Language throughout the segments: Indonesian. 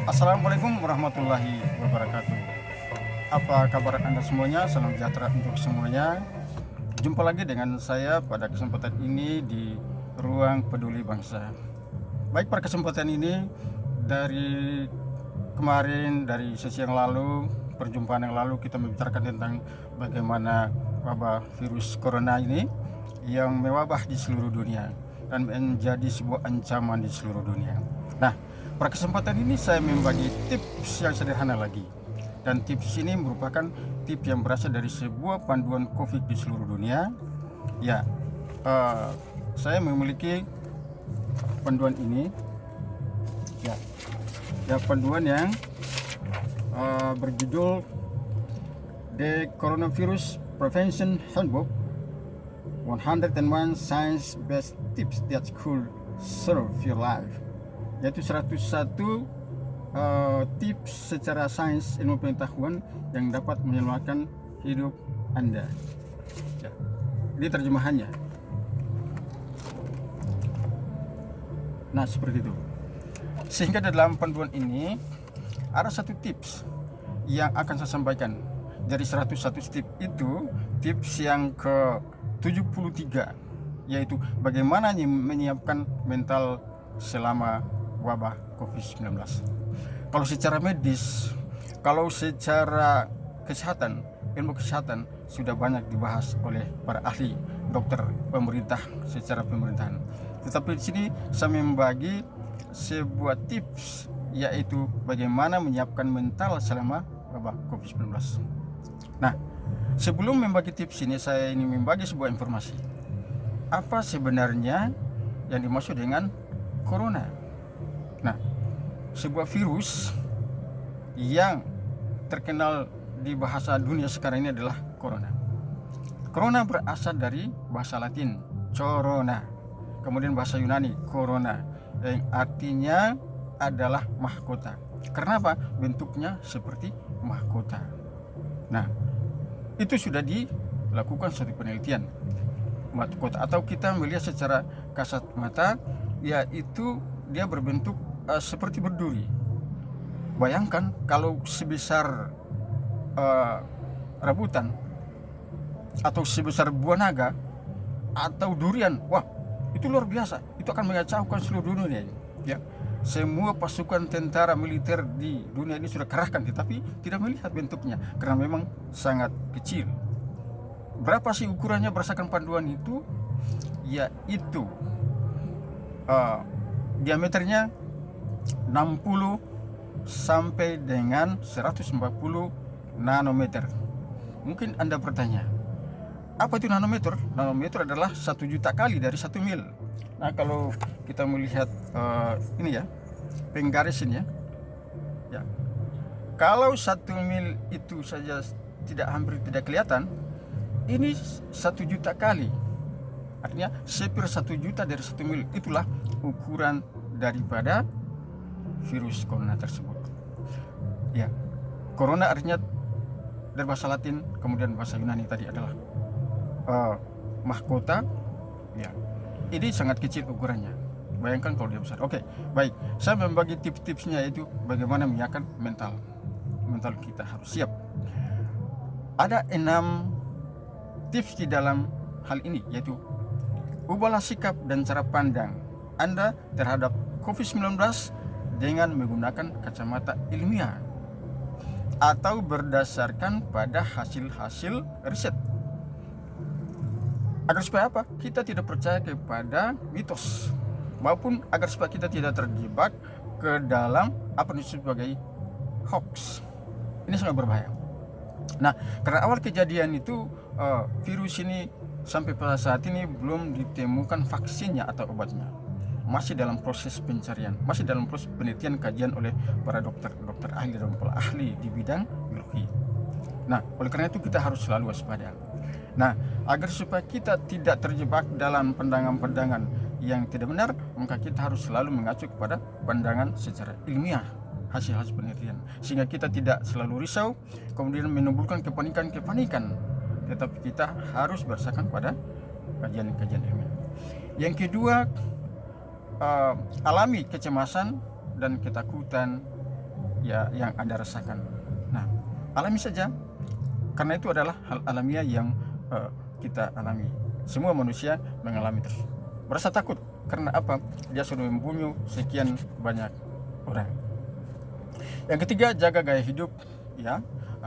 Assalamualaikum warahmatullahi wabarakatuh. Apa kabar Anda semuanya? Salam sejahtera untuk semuanya. Jumpa lagi dengan saya pada kesempatan ini di Ruang Peduli Bangsa. Baik, pada kesempatan ini dari kemarin, dari sesi yang lalu, perjumpaan yang lalu kita membicarakan tentang bagaimana wabah virus corona ini yang mewabah di seluruh dunia dan menjadi sebuah ancaman di seluruh dunia. Nah, pada kesempatan ini saya membagi tips yang sederhana lagi. Dan tips ini merupakan tips yang berasal dari sebuah panduan COVID di seluruh dunia. Ya, saya memiliki panduan ini. Ya, panduan yang berjudul The Coronavirus Prevention Handbook 101 Science-Based Tips That Could Save Your Life, yaitu 101 tips secara sains ilmu pengetahuan yang dapat menyelamatkan hidup Anda. Ya, ini terjemahannya. Nah, seperti itu. Sehingga dalam panduan ini ada satu tips yang akan saya sampaikan. Dari 101 tips itu, tips yang ke-73, yaitu bagaimana menyiapkan mental selama wabah COVID-19. Kalau secara medis, kalau secara kesehatan, ilmu kesehatan sudah banyak dibahas oleh para ahli dokter pemerintah secara pemerintahan. Tetapi di sini saya membagi sebuah tips, yaitu bagaimana menyiapkan mental selama wabah COVID-19. Nah, sebelum membagi tips ini, saya ingin membagi sebuah informasi. Apa sebenarnya yang dimaksud dengan corona? Nah, sebuah virus yang terkenal di bahasa dunia sekarang ini adalah corona. Corona berasal dari bahasa Latin corona, kemudian bahasa Yunani corona, yang artinya adalah mahkota. Karena apa? Bentuknya seperti mahkota. Nah, itu sudah dilakukan suatu penelitian mahkota, atau kita melihat secara kasat mata, yaitu dia berbentuk seperti berduri. Bayangkan kalau sebesar rambutan atau sebesar buah naga atau durian, wah, itu luar biasa. Itu akan mengacaukan seluruh dunia. Ya, semua pasukan tentara militer di dunia ini sudah kerahkan, tetapi tidak melihat bentuknya karena memang sangat kecil. Berapa sih ukurannya berdasarkan panduan itu? Yaitu diameternya 60 sampai dengan 140 nanometer. Mungkin Anda bertanya, apa itu nanometer? Nanometer adalah 1 juta kali dari 1 mil. Nah, kalau kita melihat ini ya, penggaris ini ya. Kalau 1 mil itu saja hampir tidak kelihatan, ini 1 juta kali. Artinya 1/1 juta dari 1 mil. Itulah ukuran daripada virus corona tersebut. Ya, corona artinya dari bahasa Latin, kemudian bahasa Yunani tadi adalah mahkota. Ya, ini sangat kecil ukurannya. Bayangkan kalau dia besar. Oke, baik. Saya membagi tips-tipsnya, yaitu bagaimana menyiapkan mental kita harus siap. Ada 6 tips di dalam hal ini, yaitu ubahlah sikap dan cara pandang Anda terhadap COVID-19 dengan menggunakan kacamata ilmiah atau berdasarkan pada hasil-hasil riset. Agar supaya apa? Kita tidak percaya kepada mitos, maupun agar supaya kita tidak terjebak ke dalam apa yang disebut sebagai hoax. Ini sangat berbahaya. Nah, karena awal kejadian itu virus ini sampai pada saat ini belum ditemukan vaksinnya atau obatnya. Masih dalam proses pencarian, masih dalam proses penelitian kajian oleh para dokter ahli dan para ahli di bidang biologi. Nah, oleh karena itu kita harus selalu waspada. Nah, agar supaya kita tidak terjebak dalam pandangan-pandangan yang tidak benar, maka kita harus selalu mengacu kepada pandangan secara ilmiah, hasil-hasil penelitian, sehingga kita tidak selalu risau kemudian menimbulkan kepanikan, tetapi kita harus berdasarkan pada kajian-kajian ilmiah. Yang kedua, alami kecemasan dan ketakutan ya yang Anda rasakan. Nah, alami saja, karena itu adalah hal alamiah yang kita alami. Semua manusia mengalami terus. Merasa takut karena apa? Dia sudah membunuh sekian banyak orang. Yang ketiga, jaga gaya hidup ya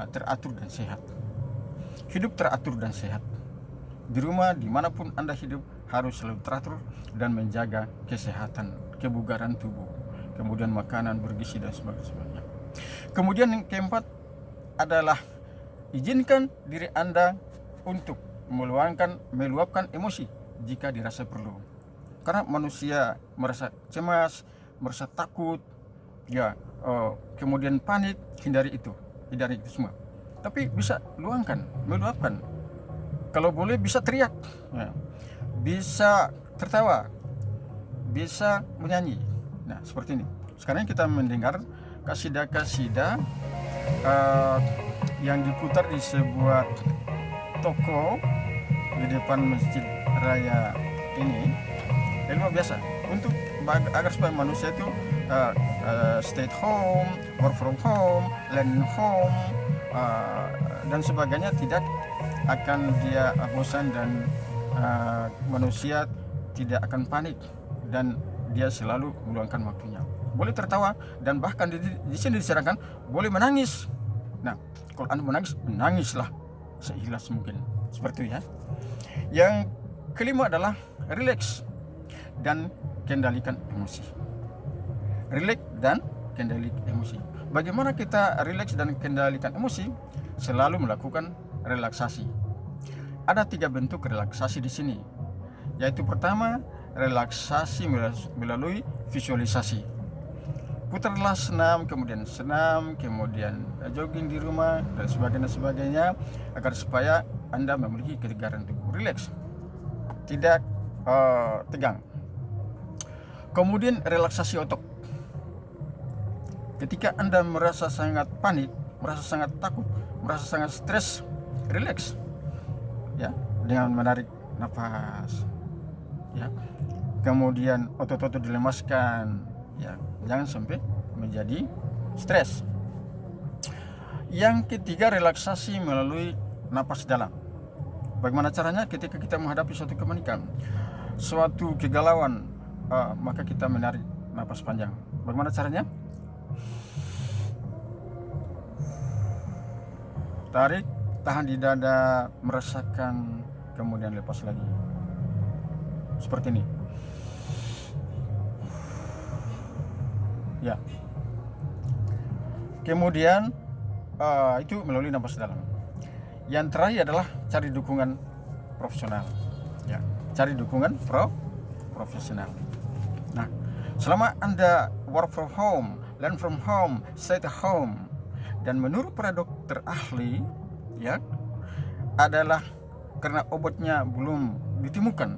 teratur dan sehat. Hidup teratur dan sehat. Di rumah, dimanapun Anda hidup, harus selalu teratur dan menjaga kesehatan, kebugaran tubuh, kemudian makanan bergizi dan sebagainya. Kemudian yang keempat adalah izinkan diri Anda untuk meluapkan emosi jika dirasa perlu. Karena manusia merasa cemas, merasa takut, ya, kemudian panik, hindari itu semua. Tapi bisa meluapkan. Kalau boleh bisa teriak, ya. Bisa tertawa, bisa menyanyi. Nah, seperti ini. Sekarang kita mendengar kasidah-kasidah yang diputar di sebuah toko di depan Masjid Raya ini. Luar biasa untuk agar supaya manusia itu stay at home, work from home, learn home, dan sebagainya, tidak akan dia bosan dan manusia tidak akan panik dan dia selalu meluangkan waktunya. Boleh tertawa dan bahkan di sini disarankan boleh menangis. Nah, kalau Anda menangis, menangislah seikhlas mungkin. Seperti itu ya. Yang kelima adalah relax dan kendalikan emosi. Relax dan kendalikan emosi. Bagaimana kita relax dan kendalikan emosi? Selalu melakukan relaksasi. Ada 3 bentuk relaksasi di sini. Yaitu pertama, relaksasi melalui visualisasi. Putarlah senam, kemudian jogging di rumah dan sebagainya agar supaya Anda memiliki ketegaran tubuh, relax, tidak tegang. Kemudian relaksasi otot. Ketika Anda merasa sangat panik, merasa sangat takut, merasa sangat stres, relax, ya, dengan menarik nafas, ya. Kemudian otot-otot dilemaskan, ya, jangan sampai menjadi stres. Yang ketiga, relaksasi melalui napas dalam. Bagaimana caranya? Ketika kita menghadapi suatu kepanikan, suatu kegalauan, maka kita menarik napas panjang. Bagaimana caranya? Tarik, tahan di dada, merasakan, kemudian lepas lagi. Seperti ini. Ya. Kemudian itu melalui napas dalam. Yang terakhir adalah cari dukungan profesional. Ya, cari dukungan profesional. Nah, selama Anda work from home, learn from home, stay at home, dan menurut para dokter ahli, ya, adalah karena obatnya belum ditemukan.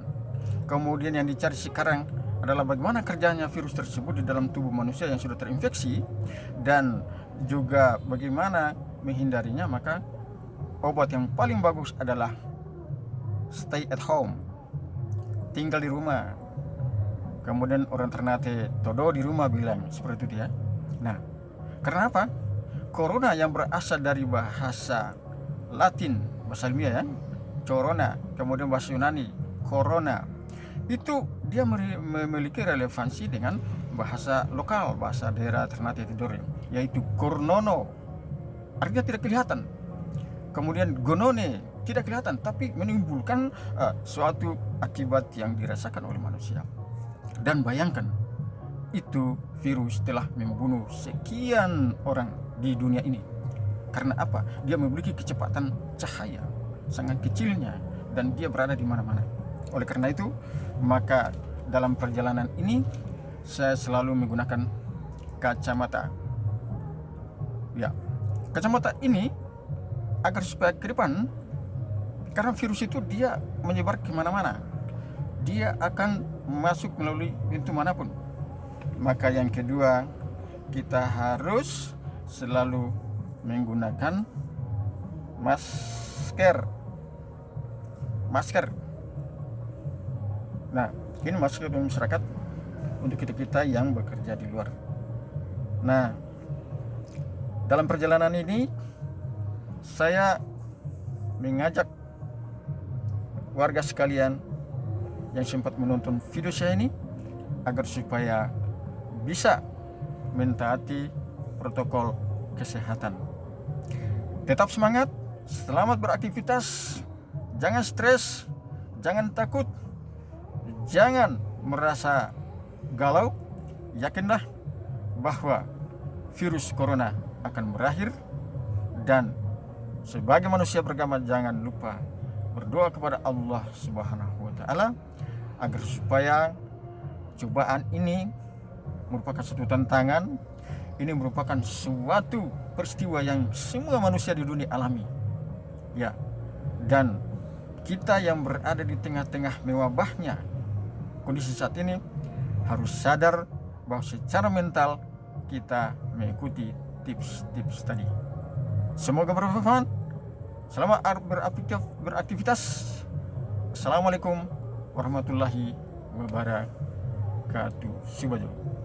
Kemudian yang dicari sekarang adalah bagaimana kerjanya virus tersebut di dalam tubuh manusia yang sudah terinfeksi dan juga bagaimana menghindarinya. Maka obat yang paling bagus adalah stay at home, tinggal di rumah. Kemudian orang Ternate todo di rumah bilang seperti itu ya. Nah, karena apa? Corona yang berasal dari bahasa Latin, bahasa ilmiah ya, corona, kemudian bahasa Yunani, corona, itu dia memiliki relevansi dengan bahasa lokal, bahasa daerah Ternate Tidore, yaitu cornono, artinya tidak kelihatan. Kemudian gonone, tidak kelihatan, tapi menimbulkan suatu akibat yang dirasakan oleh manusia. Dan bayangkan, itu virus telah membunuh sekian orang di dunia ini. Karena apa? Dia memiliki kecepatan cahaya sangat kecilnya dan dia berada di mana-mana. Oleh karena itu, maka dalam perjalanan ini saya selalu menggunakan kacamata. Ya, kacamata ini agar supaya ke depan, karena virus itu dia menyebar kemana-mana, dia akan masuk melalui pintu manapun. Maka yang kedua, kita harus selalu menggunakan masker. Nah, ini masker untuk masyarakat, untuk kita yang bekerja di luar. Nah, Dalam perjalanan ini saya mengajak warga sekalian yang sempat menonton video saya ini agar supaya bisa mentaati protokol kesehatan. Tetap semangat, selamat beraktivitas, jangan stres, jangan takut, jangan merasa galau. Yakinlah bahwa virus corona akan berakhir, dan sebagai manusia beragama jangan lupa berdoa kepada Allah Subhanahu wa taala agar supaya cobaan ini merupakan suatu tantangan, ini merupakan suatu peristiwa yang semua manusia di dunia alami. Ya. Dan kita yang berada di tengah-tengah mewabahnya kondisi saat ini harus sadar bahwa secara mental kita mengikuti tips-tips tadi. Semoga bermanfaat. Selamat beraktivitas. Assalamualaikum warahmatullahi wabarakatuh. Subhanallah.